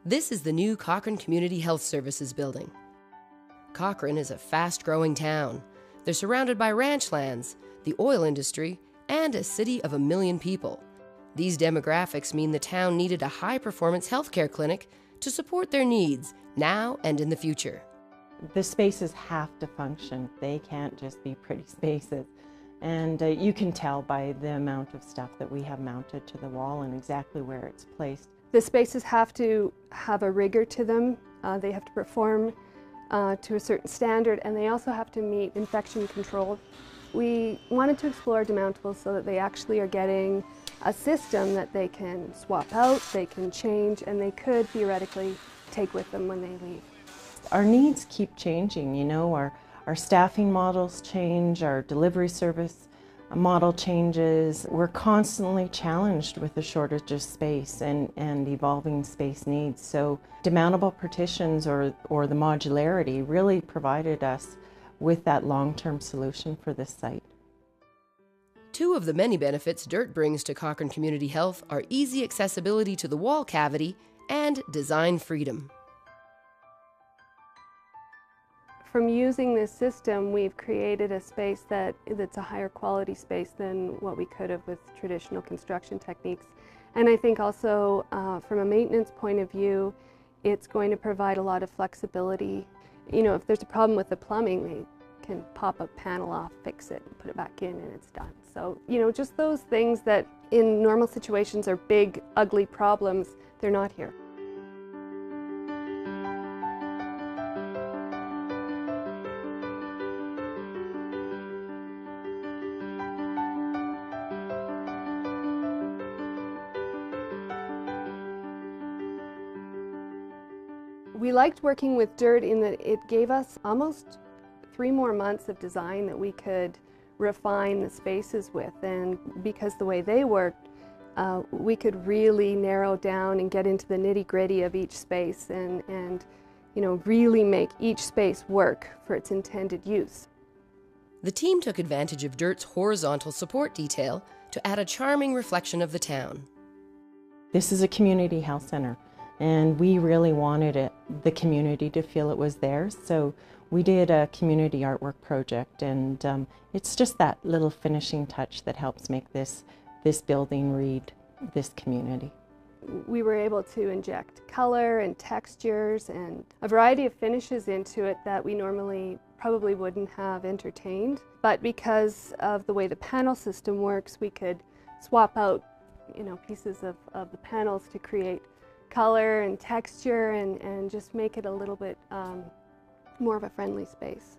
This is the new Cochrane Community Health Services building. Cochrane is a fast-growing town. They're surrounded by ranch lands, the oil industry, and a city of 1 million people. These demographics mean the town needed a high-performance healthcare clinic to support their needs now and in the future. The spaces have to function. They can't just be pretty spaces. And you can tell by the amount of stuff that we have mounted to the wall and exactly where it's placed. The spaces have to have a rigor to them. They have to perform to a certain standard, and they also have to meet infection control. We wanted to explore demountables so that they actually are getting a system that they can swap out, they can change, and they could theoretically take with them when they leave. Our needs keep changing, you know, our staffing models change, our delivery service model changes. We're constantly challenged with the shortage of space and evolving space needs. So demountable partitions or the modularity really provided us with that long-term solution for this site. Two of the many benefits dirt brings to Cochrane Community Health are easy accessibility to the wall cavity and design freedom. From using this system, we've created a space that's a higher quality space than what we could have with traditional construction techniques. And I think also from a maintenance point of view, it's going to provide a lot of flexibility. You know, if there's a problem with the plumbing, they can pop a panel off, fix it, and put it back in, and it's done. So, you know, just those things that in normal situations are big, ugly problems, they're not here. We liked working with dirt in that it gave us almost 3 more months of design that we could refine the spaces with, and because the way they worked, we could really narrow down and get into the nitty-gritty of each space and you know, really make each space work for its intended use. The team took advantage of dirt's horizontal support detail to add a charming reflection of the town. This is a community health center, and we really wanted the community to feel it was theirs. So we did a community artwork project, and it's just that little finishing touch that helps make this building read this community. We were able to inject color and textures and a variety of finishes into it that we normally probably wouldn't have entertained. But because of the way the panel system works, we could swap out, you know, pieces of the panels to create color and texture and just make it a little bit more of a friendly space.